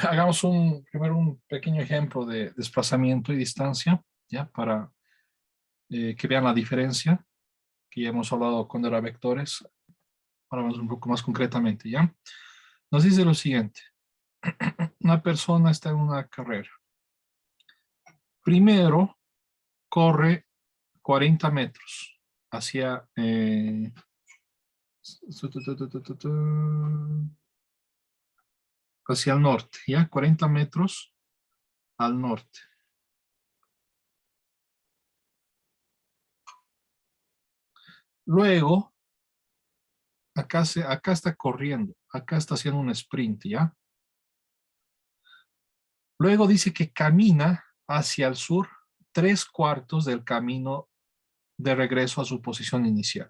hagamos primero un pequeño ejemplo de desplazamiento y distancia, ¿ya? Para que vean la diferencia que ya hemos hablado cuando era vectores. Ahora vamos un poco más concretamente, ¿ya? Nos dice lo siguiente. Una persona está en una carrera. Primero corre 40 metros hacia hacia el norte, ¿ya? 40 metros al norte. Luego, acá está corriendo, acá está haciendo un sprint, ¿ya? Luego dice que camina hacia el sur 3/4 del camino de regreso a su posición inicial.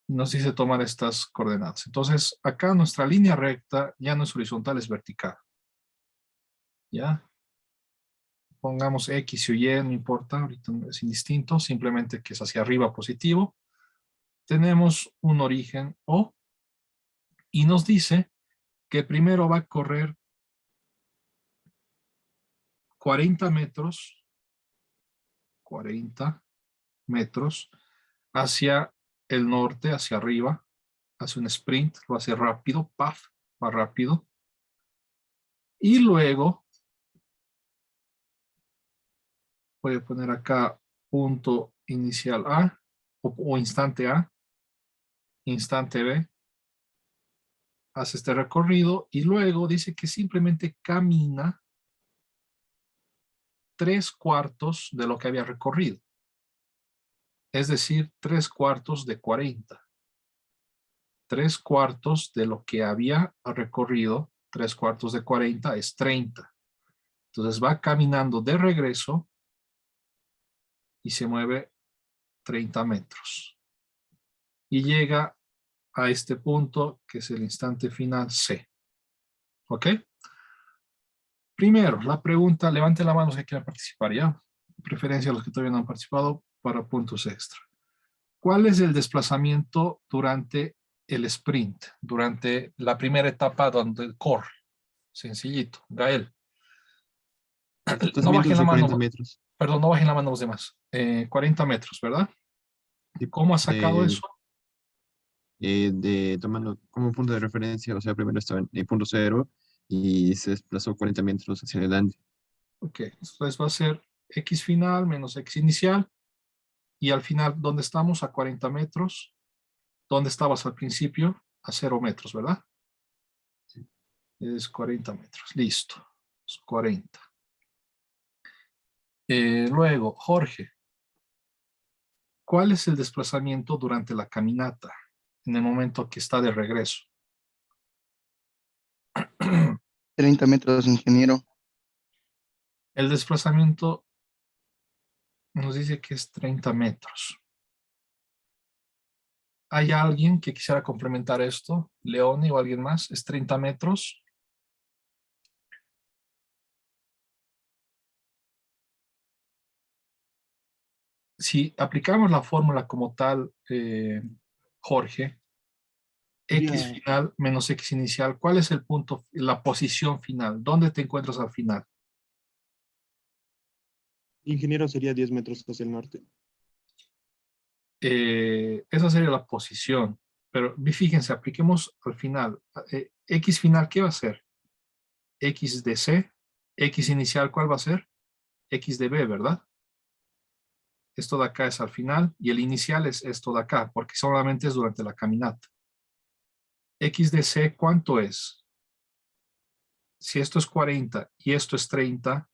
Nos dice tomar estas coordenadas. Entonces, acá nuestra línea recta ya no es horizontal, es vertical. ¿Ya? Pongamos X o Y, no importa, ahorita es indistinto, simplemente que es hacia arriba positivo. Tenemos un origen O y nos dice que primero va a correr 40 metros, 40 metros hacia el norte, hacia arriba, hace un sprint, lo hace rápido, ¡paf!, va rápido. Y luego, voy a poner acá punto inicial A o instante A, instante B, hace este recorrido y luego dice que simplemente camina 3/4 de lo que había recorrido. Es decir, 3/4 de 40. 3/4 de lo que había recorrido, 3/4 de 40 es 30. Entonces va caminando de regreso y se mueve 30 metros. Y llega a este punto que es el instante final C. ¿Ok? Primero, la pregunta, levante la mano si quieren participar ya. De preferencia los que todavía no han participado para puntos extra. ¿Cuál es el desplazamiento durante el sprint? Durante la primera etapa donde corre. Sencillito. Gael. El No desplazamiento bajen es la de 40 mano. metros. Perdón, no bajen la mano los demás. 40 metros, ¿verdad? Sí, ¿Cómo has sacado eso? tomando como punto de referencia, o sea, primero estaba en el punto cero y se desplazó 40 metros hacia adelante. Ok, entonces va a ser X final menos X inicial. Y al final, ¿dónde estamos? A 40 metros. ¿Dónde estabas al principio? A 0 metros, ¿verdad? Sí. Es 40 metros. Listo. Es 40. Luego, Jorge, ¿cuál es el desplazamiento durante la caminata en el momento que está de regreso? 30 metros, ingeniero. El desplazamiento nos dice que es 30 metros. ¿Hay alguien que quisiera complementar esto? ¿Leone o alguien más? ¿Es 30 metros? Si aplicamos la fórmula como tal, Jorge, X Sería, final menos X inicial, ¿cuál es el punto, la posición final? ¿Dónde te encuentras al final? Ingeniero, sería 10 metros hacia el norte. Esa sería la posición. Pero fíjense, apliquemos al final. X final, ¿qué va a ser? X de C. X inicial, ¿cuál va a ser? X de B, ¿verdad? Esto de acá es al final y el inicial es esto de acá, porque solamente es durante la caminata. X de C, ¿cuánto es? Si esto es 40 y esto es 30,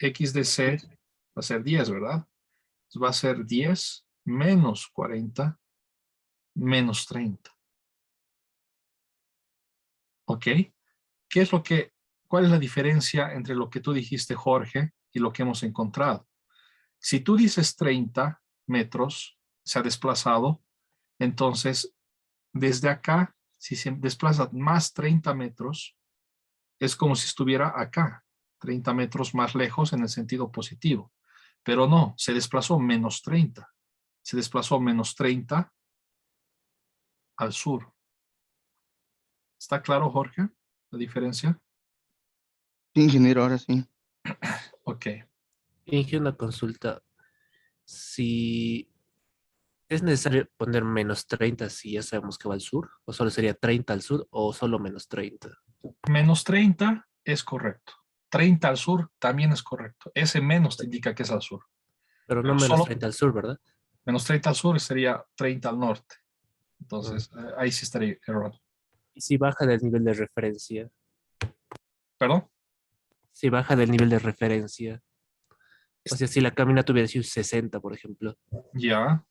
X de C va a ser 10, ¿verdad? Entonces va a ser 10 menos 40 menos 30. ¿Ok? ¿Cuál es la diferencia entre lo que tú dijiste, Jorge, y lo que hemos encontrado? Si tú dices 30 metros, se ha desplazado, entonces desde acá, si se desplaza más 30 metros, es como si estuviera acá, 30 metros más lejos en el sentido positivo. Pero no, se desplazó menos 30. Se desplazó menos 30 al sur. ¿Está claro, Jorge? la diferencia? Sí, ingeniero, ahora sí. Ok. Inge, una consulta. Si es necesario poner -30 si ya sabemos que va al sur, o solo sería 30 al sur, o solo -30. Menos 30 es correcto. 30 al sur también es correcto. Ese menos te indica que es al sur. Pero no Pero solo -30 al sur, ¿verdad? menos 30 al sur sería 30 al norte. Mm. Entonces, ahí sí estaría errado. Y si baja del nivel de referencia, ¿Perdón? si baja del nivel de referencia, o Es- sea, si la caminata hubiera sido 60, por ejemplo. Ya.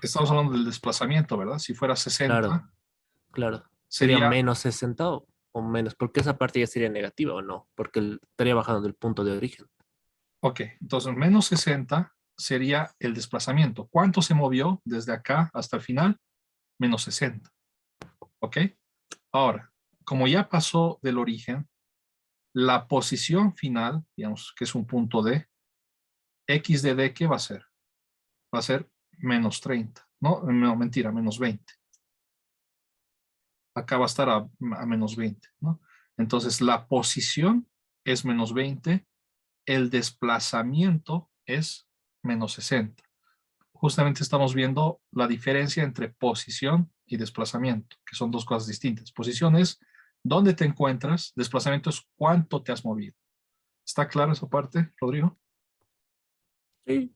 Estamos hablando del desplazamiento, ¿verdad? Si fuera Claro, 60, claro. ¿Sería sería, -60 o menos? Porque esa parte ya sería negativa o no, porque estaría bajando del punto de origen. ok, entonces menos 60 sería el desplazamiento. ¿Cuánto se movió desde acá hasta el final? Menos 60. ¿Ok? Ahora, como ya pasó del origen, la posición final, digamos que es un punto D, x de D, ¿qué va a ser? Va a ser menos 30. No, mentira, menos 20. Acá va a estar a menos 20, ¿no? Entonces, la posición es menos 20, el desplazamiento es menos 60. Justamente estamos viendo la diferencia entre posición y desplazamiento, que son dos cosas distintas. Posición es dónde te encuentras, desplazamiento es cuánto te has movido. ¿Está clara esa parte, Rodrigo? Sí,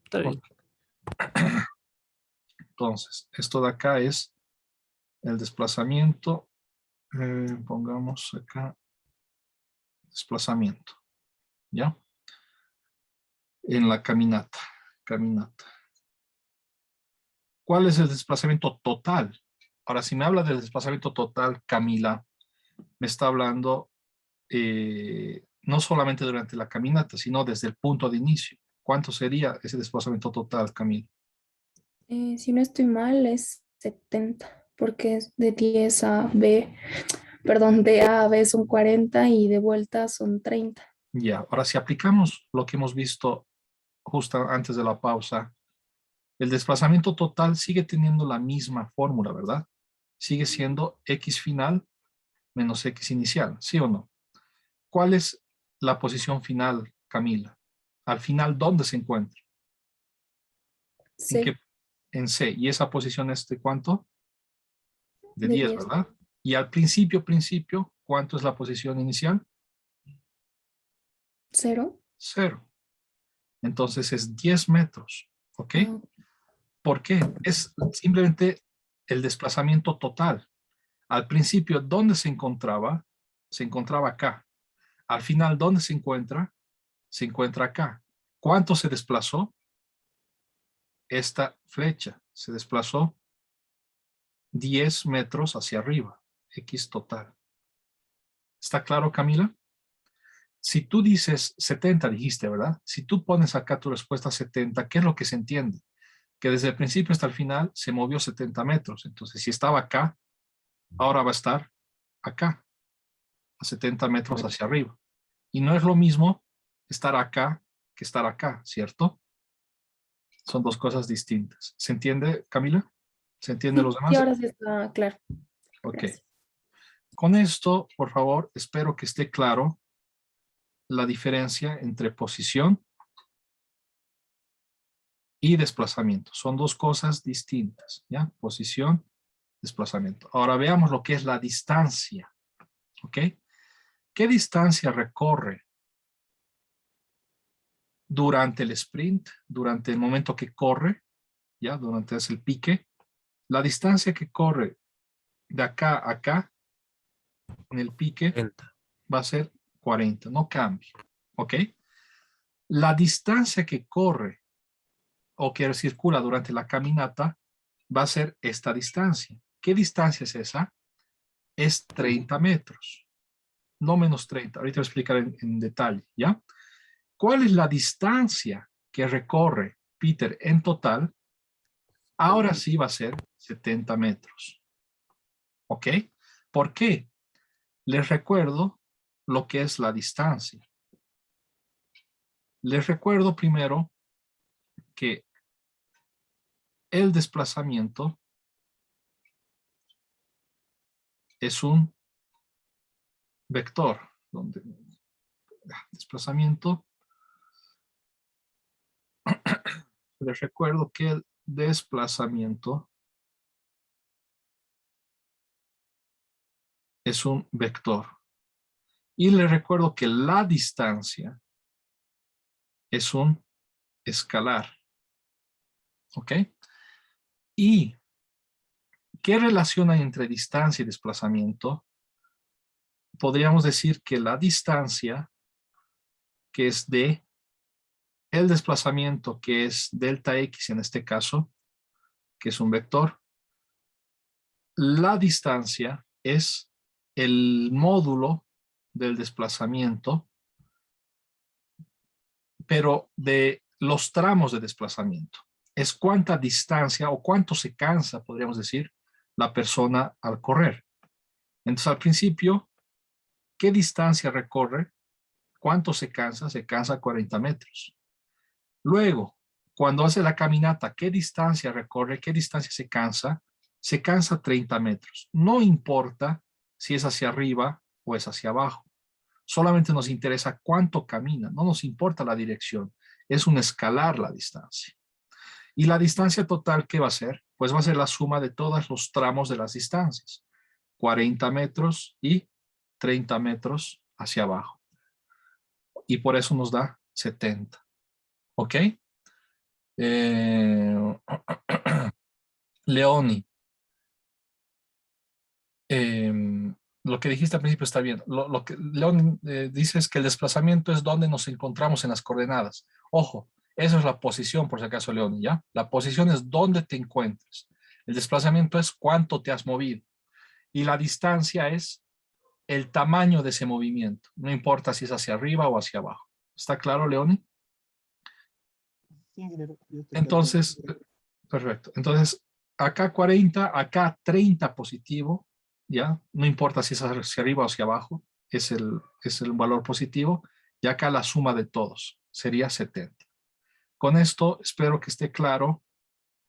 está Ok. bien. Entonces, esto de acá es el desplazamiento. Pongamos acá desplazamiento, ¿ya? En la caminata. Caminata. ¿Cuál es el desplazamiento total? Ahora, si me habla del desplazamiento total, Camila, me está hablando no solamente durante la caminata, sino desde el punto de inicio. ¿Cuánto sería ese desplazamiento total, Camila? Si no estoy mal, es 70, porque es de 10 a B, perdón, de A a B son 40 y de vuelta son 30. Ya, ahora si aplicamos lo que hemos visto justo antes de la pausa, el desplazamiento total sigue teniendo la misma fórmula, ¿verdad? Sigue siendo x final menos x inicial, ¿sí o no? ¿Cuál es la posición final, Camila? Al final, ¿dónde se encuentra? ¿En qué? C, En C. ¿Y esa posición es de cuánto? De de 10, 10. ¿verdad? Y al principio, ¿cuánto es la posición inicial? 0. 0. Entonces es 10 metros, ¿ok? Ah, ¿Por qué? Es simplemente el desplazamiento total. Al principio, ¿dónde se encontraba? Se encontraba acá. Al final, ¿dónde se encuentra? Se encuentra acá. ¿Cuánto se desplazó? Esta flecha se desplazó 10 metros hacia arriba, X total. ¿Está claro, Camila? Si tú dices 70, dijiste, ¿verdad? Si tú pones acá tu respuesta 70, ¿qué es lo que se entiende? Que desde el principio hasta el final se movió 70 metros. Entonces, si estaba acá, ahora va a estar acá, a 70 metros hacia arriba. Y no es lo mismo estar acá que estar acá, ¿cierto? Son dos cosas distintas. ¿Se entiende, Camila? ¿Se entiende los sí, sí, demás? ahora sí está claro. Ok. Gracias. Con esto, por favor, espero que esté claro la diferencia entre posición y desplazamiento. Son dos cosas distintas, ¿ya? Posición, desplazamiento. Ahora veamos lo que es la distancia, ¿ok? ¿Qué distancia recorre durante el sprint, durante el momento que corre, ¿ya? Durante el pique? La distancia que corre de acá a acá en el pique 40. va a ser 40, no cambia, ¿ok? La distancia que corre o que circula durante la caminata va a ser esta distancia. ¿Qué distancia es esa? Es 30 metros, no menos 30. Ahorita voy a explicar en detalle, ¿ya? ¿Cuál es la distancia que recorre Peter en total? Ahora sí va a ser 70 metros, ¿ok? ¿Por qué? Les recuerdo lo que es la distancia. Les recuerdo primero que el desplazamiento es un vector, donde desplazamiento. Les recuerdo que el desplazamiento es un vector. Y les recuerdo que la distancia es un escalar. ¿Ok? ¿Y qué relación hay entre distancia y desplazamiento? Podríamos decir que la distancia, que es d, el desplazamiento, que es delta x en este caso, que es un vector, la distancia es el módulo del desplazamiento, pero de los tramos de desplazamiento. Es cuánta distancia o cuánto se cansa, podríamos decir, la persona al correr. Entonces, al principio, ¿qué distancia recorre? ¿Cuánto se cansa? Se cansa 40 metros. Luego, cuando hace la caminata, ¿qué distancia recorre? ¿Qué distancia se cansa? Se cansa 30 metros. No importa si es hacia arriba o es hacia abajo. Solamente nos interesa cuánto camina. No nos importa la dirección. Es un escalar la distancia. ¿Y la distancia total qué va a ser? Pues va a ser la suma de todos los tramos de las distancias. 40 metros y 30 metros hacia abajo. Y por eso nos da 70. ¿Ok? Leoni. Lo que dijiste al principio está bien. Lo que Leoni dice es que el desplazamiento es donde nos encontramos en las coordenadas. Ojo, eso es la posición, por si acaso, Leoni, ¿ya? La posición es donde te encuentres. El desplazamiento es cuánto te has movido. Y la distancia es el tamaño de ese movimiento. No importa si es hacia arriba o hacia abajo. ¿Está claro, Leoni? Sí, ingeniero. Ya está Entonces, perfecto. Entonces, acá 40, acá 30 positivo, ¿ya? No importa si es hacia arriba o hacia abajo, es el valor positivo. Y acá la suma de todos sería 70. Con esto, espero que esté claro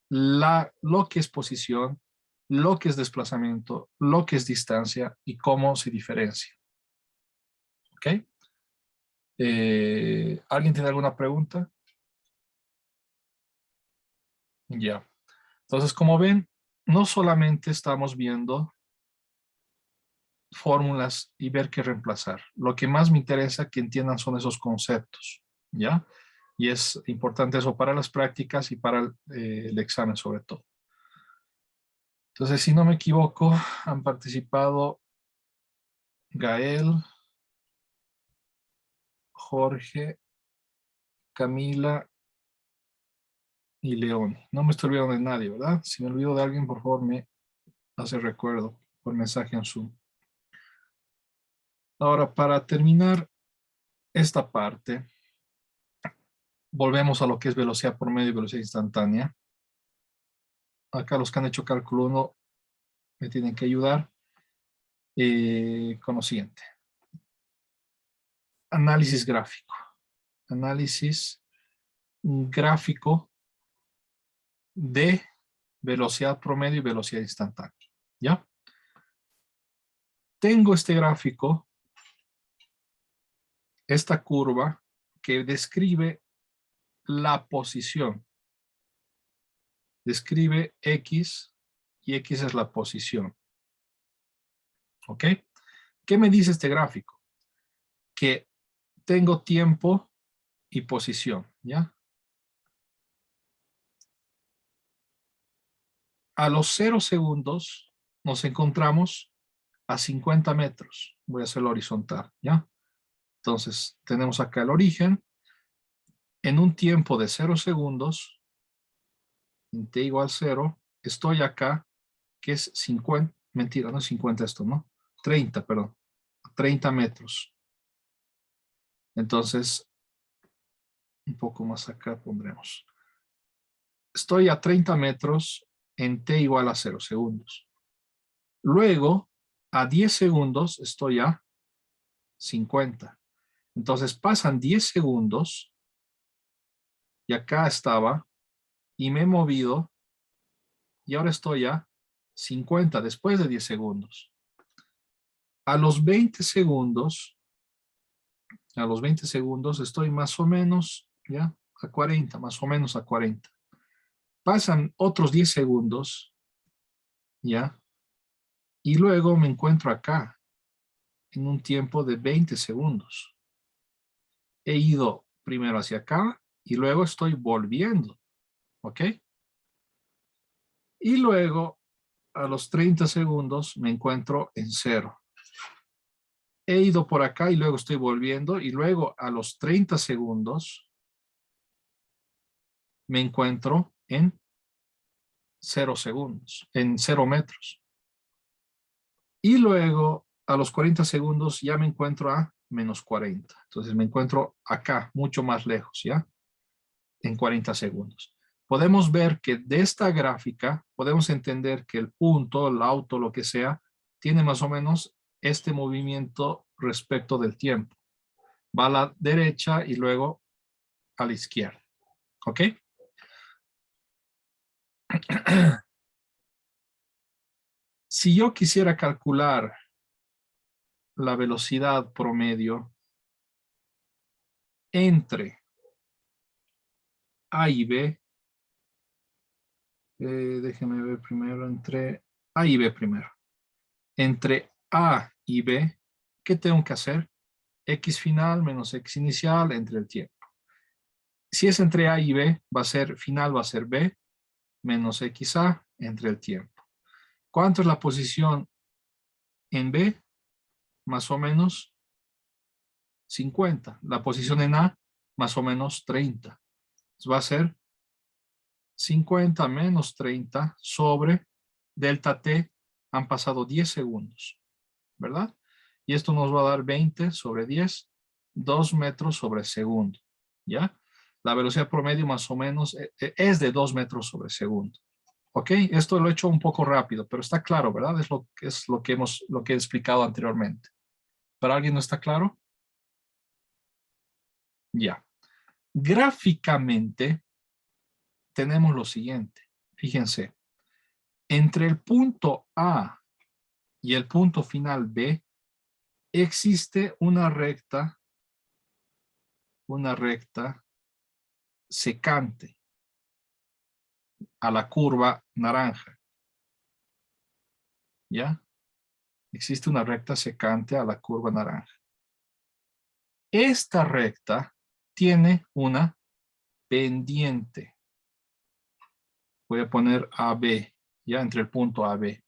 lo que es posición, lo que es desplazamiento, lo que es distancia y cómo se diferencia. ¿Ok? ¿Alguien tiene alguna pregunta? Ya. Entonces, como ven, no solamente estamos viendo fórmulas y ver qué reemplazar. Lo que más me interesa que entiendan son esos conceptos, ¿ya? Y es importante eso para las prácticas y para el examen sobre todo. Entonces, si no me equivoco, han participado Gael, Jorge, Camila y León. No me estoy olvidando de nadie, ¿verdad? Si me olvido de alguien, por favor, me hace recuerdo por mensaje en Zoom. Ahora, para terminar esta parte, volvemos a lo que es velocidad promedio y velocidad instantánea. Acá los que han hecho cálculo 1 me tienen que ayudar con lo siguiente. Análisis gráfico. Análisis gráfico de velocidad promedio y velocidad instantánea. ¿Ya? Tengo este gráfico, esta curva que describe la posición. Describe X y X es la posición. ¿Ok? ¿Qué me dice este gráfico? Que tengo tiempo y posición, ¿ya? A los 0 segundos nos encontramos a 50 metros. Voy a hacerlo horizontal, ¿ya? Entonces, tenemos acá el origen. En un tiempo de 0 segundos, en t igual 0, estoy acá, que es 50, mentira, no es 50 esto, ¿no? 30, perdón, 30 metros. Entonces, un poco más acá pondremos. Estoy a 30 metros en t igual a 0 segundos. Luego, a 10 segundos estoy a 50. Entonces pasan 10 segundos y acá estaba y me he movido y ahora estoy a 50 después de 10 segundos. A los 20 segundos, estoy más o menos, ¿ya? A 40, más o menos a 40. Pasan otros 10 segundos, ¿ya? Y luego me encuentro acá, en un tiempo de 20 segundos. He ido primero hacia acá y luego estoy volviendo, ¿ok? Y luego, a los 30 segundos, me encuentro en 0. He ido por acá y luego estoy volviendo y luego a los 30 segundos me encuentro en 0 segundos, en 0 metros. Y luego a los 40 segundos ya me encuentro a menos 40. Entonces me encuentro acá, mucho más lejos, ¿ya? En 40 segundos. Podemos ver que de esta gráfica podemos entender que el punto, el auto, lo que sea, tiene más o menos este movimiento respecto del tiempo. Va a la derecha y luego a la izquierda. ¿Ok? Si yo quisiera calcular la velocidad promedio entre A y B, déjenme ver primero, entre A y B primero. Entre A y B, ¿qué tengo que hacer? X final menos X inicial entre el tiempo. Si es entre A y B, final va a ser B menos XA entre el tiempo. ¿Cuánto es la posición en B? Más o menos 50. La posición en A, más o menos 30. Entonces va a ser 50 menos 30 sobre delta T. Han pasado 10 segundos, ¿verdad? Y esto nos va a dar 20 sobre 10, 2 metros sobre segundo, ¿ya? La velocidad promedio más o menos es de 2 metros sobre segundo. ¿Ok? Esto lo he hecho un poco rápido, pero está claro, ¿verdad? Es lo que he explicado anteriormente. ¿Para alguien no está claro? Ya. Gráficamente tenemos lo siguiente. Fíjense. Entre el punto A y el punto final B existe una recta secante a la curva naranja. ¿Ya? Existe una recta secante a la curva naranja. Esta recta tiene una pendiente. Voy a poner AB, ya entre el punto AB.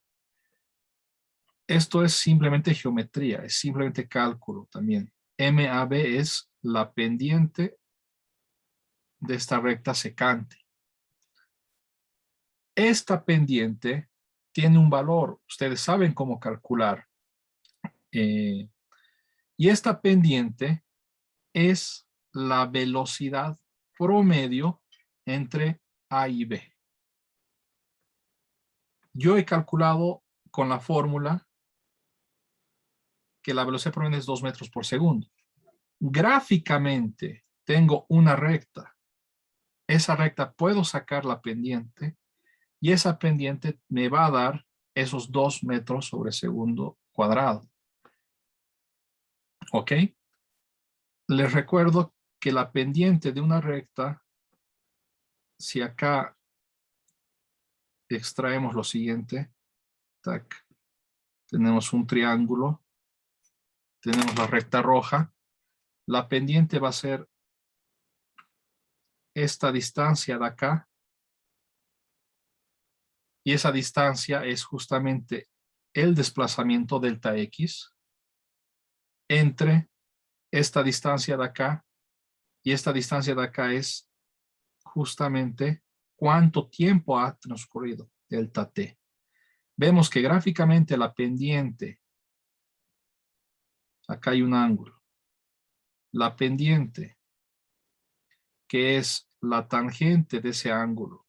Esto es simplemente geometría, es simplemente cálculo también. MAB es la pendiente de esta recta secante. Esta pendiente tiene un valor, ustedes saben cómo calcular. Y esta pendiente es la velocidad promedio entre A y B. Yo he calculado con la fórmula que la velocidad promedio es 2 metros por segundo. Gráficamente tengo una recta. Esa recta puedo sacar la pendiente y esa pendiente me va a dar esos 2 metros sobre segundo cuadrado. ¿Ok? Les recuerdo que la pendiente de una recta, si acá extraemos lo siguiente, tac, tenemos un triángulo, tenemos la recta roja, la pendiente va a ser esta distancia de acá, y esa distancia es justamente el desplazamiento delta X entre esta distancia de acá y esta distancia de acá es justamente cuánto tiempo ha transcurrido, delta T. Vemos que gráficamente la pendiente, acá hay un ángulo, la pendiente, que es la tangente de ese ángulo,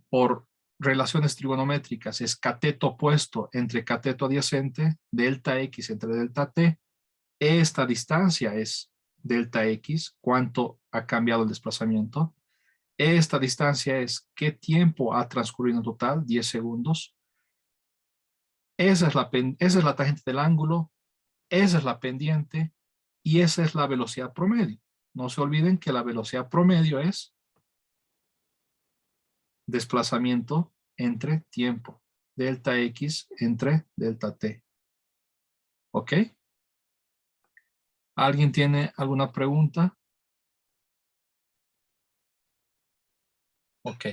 por relaciones trigonométricas, es cateto opuesto entre cateto adyacente, delta X entre delta T. Esta distancia es delta X, cuánto ha cambiado el desplazamiento. Esta distancia es qué tiempo ha transcurrido en total, 10 segundos. esa es la tangente del ángulo, esa es la pendiente y esa es la velocidad promedio. No se olviden que la velocidad promedio es desplazamiento entre tiempo. Delta X entre delta T. ¿Ok? ¿Alguien tiene alguna pregunta? Ok.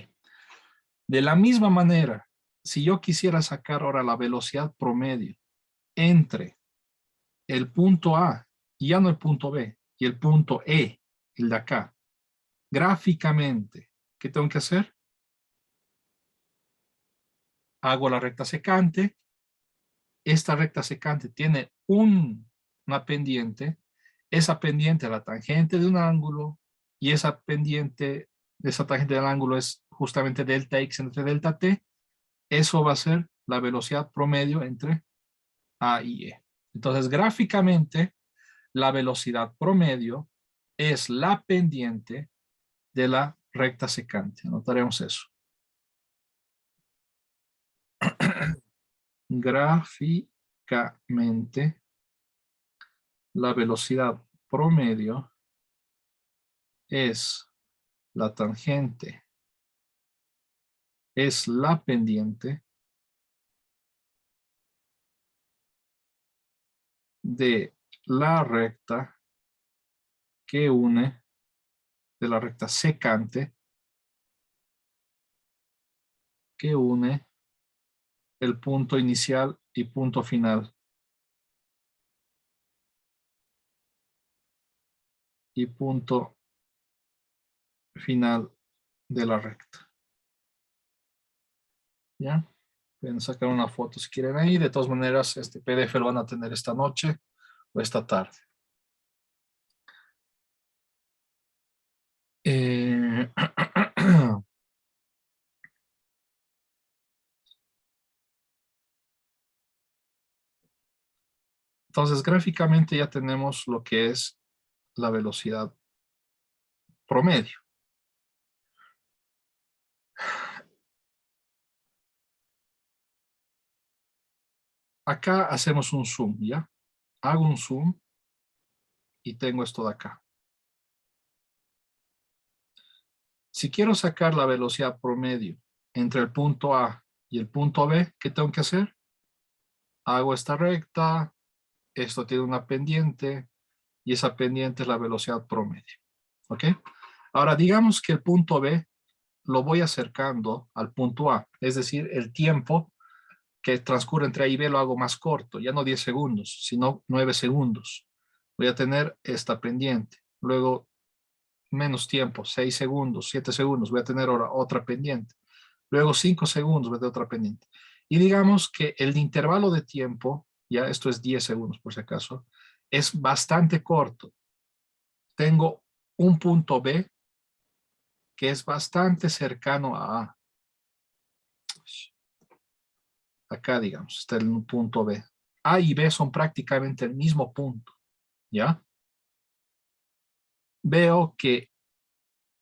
De la misma manera, si yo quisiera sacar ahora la velocidad promedio entre el punto A, y ya no el punto B, y el punto E, el de acá, gráficamente, ¿qué tengo que hacer? Hago la recta secante. Esta recta secante tiene una pendiente. Esa pendiente es la tangente de un ángulo y esa pendiente de esa tangente del ángulo es justamente delta X entre delta T. Eso va a ser la velocidad promedio entre A y E. Entonces, gráficamente, la velocidad promedio es la pendiente de la recta secante. Anotaremos eso. Gráficamente, la velocidad promedio es la tangente, es la pendiente de la recta que une, de la recta secante que une el punto inicial y punto final. Y punto final de la recta. ¿Ya? Pueden sacar una foto si quieren ahí. De todas maneras, este PDF lo van a tener esta noche o esta tarde. Entonces, gráficamente ya tenemos lo que es la velocidad promedio. Acá hacemos un zoom, ¿ya? Hago un zoom y tengo esto de acá. Si quiero sacar la velocidad promedio entre el punto A y el punto B, ¿qué tengo que hacer? Hago esta recta, esto tiene una pendiente y esa pendiente es la velocidad promedio. ¿Ok? Ahora, digamos que el punto B lo voy acercando al punto A, es decir, el tiempo que transcurre entre A y B lo hago más corto, ya no 10 segundos, sino 9 segundos. Voy a tener esta pendiente. Luego, menos tiempo, 6 segundos, 7 segundos, voy a tener ahora otra pendiente. Luego 5 segundos, voy a tener otra pendiente. Y digamos que el intervalo de tiempo, ya esto es 10 segundos por si acaso, es bastante corto. Tengo un punto B que es bastante cercano a A. Acá, digamos, está el punto B. A y B son prácticamente el mismo punto, ¿ya? Veo que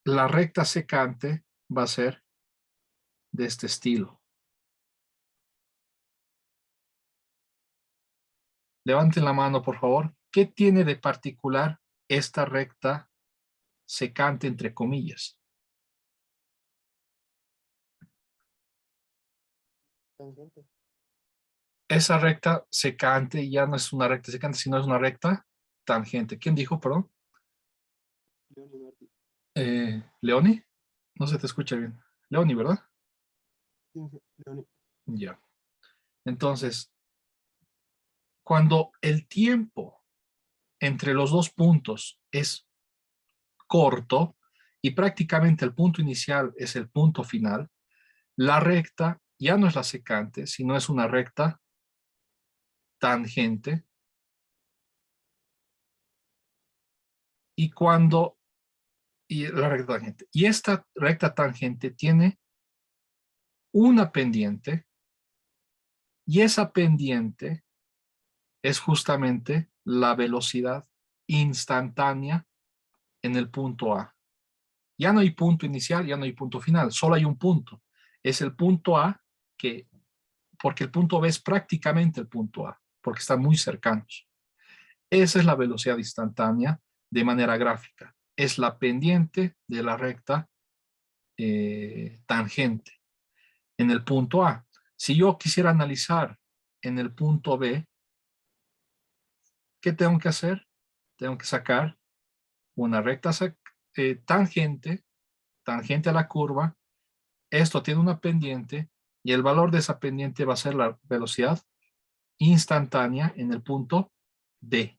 la recta secante va a ser de este estilo. Levanten la mano, por favor. ¿Qué tiene de particular esta recta secante, entre comillas? Tangente. Esa recta secante ya no es una recta secante, sino es una recta tangente. ¿Quién dijo, perdón? Leoni Martí. ¿Leoni? No se te escucha bien. Leoni, ¿verdad? Sí, Leoni. Ya. Entonces, cuando el tiempo entre los dos puntos es corto y prácticamente el punto inicial es el punto final, la recta ya no es la secante, sino es una recta tangente. Y esta recta tangente tiene una pendiente y esa pendiente es justamente la velocidad instantánea en el punto A. Ya no hay punto inicial, ya no hay punto final, solo hay un punto. Es el punto A que porque el punto B es prácticamente el punto A, porque están muy cercanos. Esa es la velocidad instantánea de manera gráfica. Es la pendiente de la recta tangente en el punto A. Si yo quisiera analizar en el punto B, ¿qué tengo que hacer? Tengo que sacar una recta tangente a la curva. Esto tiene una pendiente y el valor de esa pendiente va a ser la velocidad instantánea en el punto D.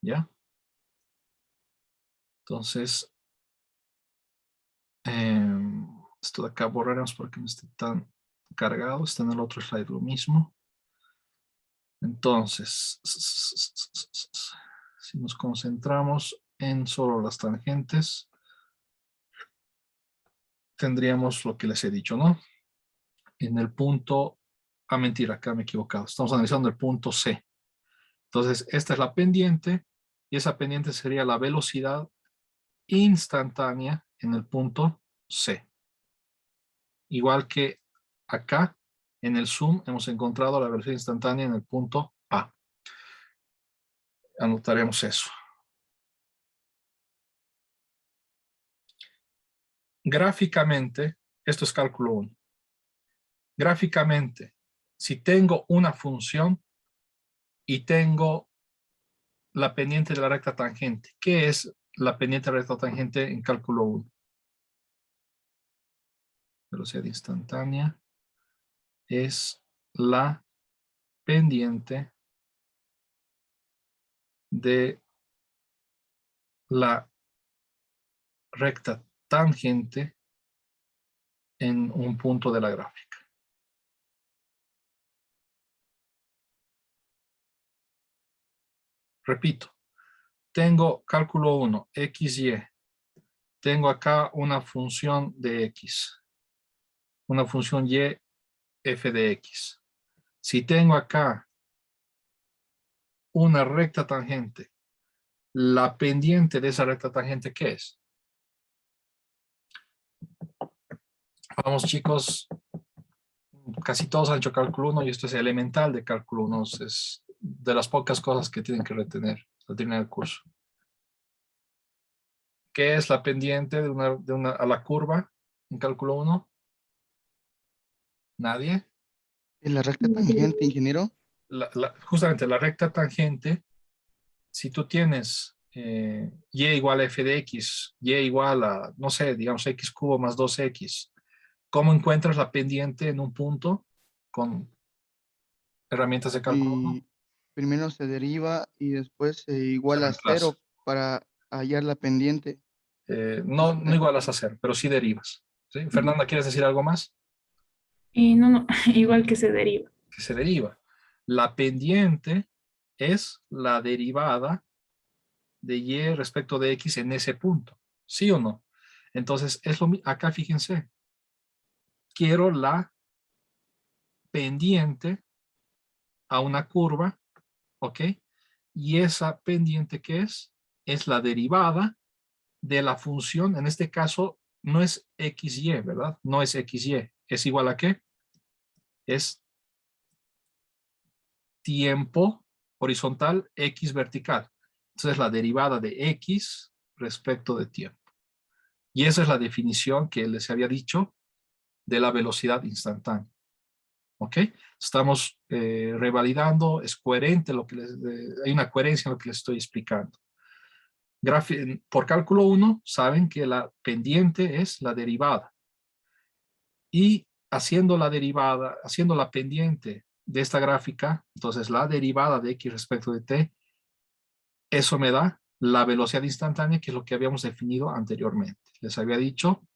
¿Ya? Entonces, esto de acá borraremos porque no esté tan cargado. Está en el otro slide lo mismo. Entonces, si nos concentramos en solo las tangentes, tendríamos lo que les he dicho, ¿no? En el punto, mentira, acá me he equivocado. Estamos analizando el punto C. Entonces, esta es la pendiente y esa pendiente sería la velocidad instantánea en el punto C. Igual que acá, en el zoom, hemos encontrado la velocidad instantánea en el punto A. Anotaremos eso. Gráficamente, esto es cálculo 1. Gráficamente, si tengo una función y tengo la pendiente de la recta tangente, ¿qué es la pendiente de la recta tangente en cálculo 1? Velocidad instantánea es la pendiente de la recta tangente en un punto de la gráfica. Repito, tengo cálculo 1, x, y. Tengo acá una función de x, una función y, f de x. Si tengo acá una recta tangente, la pendiente de esa recta tangente, ¿qué es? Vamos, chicos, casi todos han hecho cálculo 1 y esto es elemental de cálculo 1. Es de las pocas cosas que tienen que retener al terminar el curso. ¿Qué es la pendiente a la curva en cálculo 1? ¿Nadie? ¿Es la recta tangente, ingeniero? Justamente la recta tangente, si tú tienes y igual a f de x, y igual a, no sé, digamos x cubo más 2x, ¿cómo encuentras la pendiente en un punto con herramientas de cálculo 1? Y primero se deriva y después se Se iguala a reemplaza. 0 para hallar la pendiente. No igualas a 0, pero sí derivas. ¿Sí? Fernanda, ¿quieres decir algo más? No, igual que se deriva. Que se deriva. La pendiente es la derivada de y respecto de x en ese punto. ¿Sí o no? Entonces, acá fíjense. Quiero la pendiente a una curva, ¿ok? Y esa pendiente, ¿qué es? Es la derivada de la función, en este caso, no es xy, ¿verdad? No es xy. ¿Es igual a qué? Es tiempo horizontal, x vertical. Entonces, la derivada de x respecto de tiempo. Y esa es la definición que les había dicho de la velocidad instantánea. ¿Ok? Estamos revalidando, es coherente lo que hay una coherencia en lo que les estoy explicando. Por cálculo 1, saben que la pendiente es la derivada. Y haciendo la derivada, haciendo la pendiente de esta gráfica, entonces la derivada de x respecto de t, eso me da la velocidad instantánea, que es lo que habíamos definido anteriormente. Les había dicho,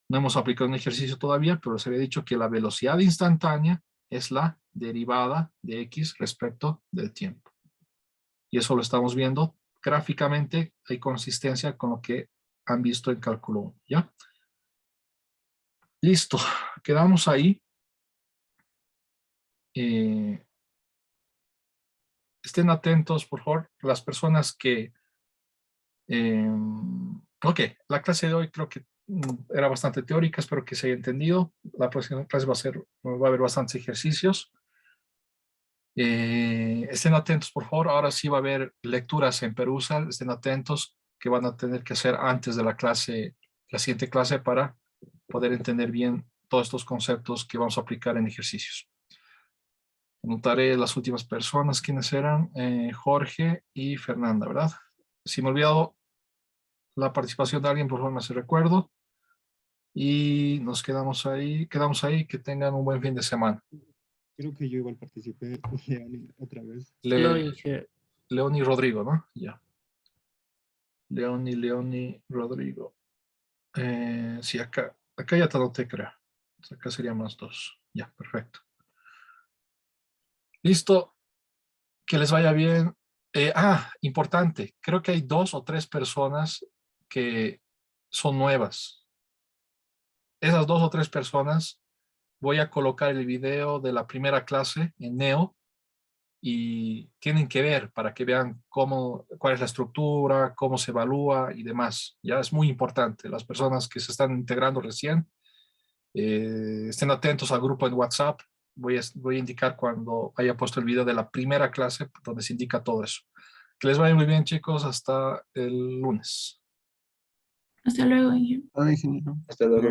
no hemos aplicado un ejercicio todavía, pero les había dicho que la velocidad instantánea es la derivada de x respecto del tiempo. Y eso lo estamos viendo gráficamente, hay consistencia con lo que han visto en cálculo 1, ¿ya? Listo, quedamos ahí. Estén atentos, por favor, las personas que... ok, la clase de hoy creo que era bastante teórica, espero que se haya entendido. La próxima clase va a haber bastantes ejercicios. Estén atentos, por favor. Ahora sí va a haber lecturas en Perusal. Estén atentos, que van a tener que hacer antes de la clase, la siguiente clase, para poder entender bien todos estos conceptos que vamos a aplicar en ejercicios. Anotaré las últimas personas, quienes eran Jorge y Fernanda, ¿verdad? Si me he olvidado la participación de alguien, por favor me hace recuerdo. Y nos quedamos ahí, que tengan un buen fin de semana. Creo que yo igual participé, Leoni, otra vez. Lo dije. León y Rodrigo, ¿no? Ya. León y Rodrigo. Sí, acá ya te anoté, creo. Acá serían más 2. Ya, perfecto. Listo. Que les vaya bien. Importante. Creo que hay 2 o 3 personas que son nuevas. Esas 2 o 3 personas voy a colocar el video de la primera clase en Neo y tienen que ver para que vean cuál es la estructura, cómo se evalúa y demás. Ya es muy importante. Las personas que se están integrando recién, estén atentos al grupo en WhatsApp. Voy a indicar cuando haya puesto el video de la primera clase donde se indica todo eso. Que les vaya muy bien, chicos. Hasta el lunes. Hasta luego, ingeniero. Ay, ingeniero. Hasta luego.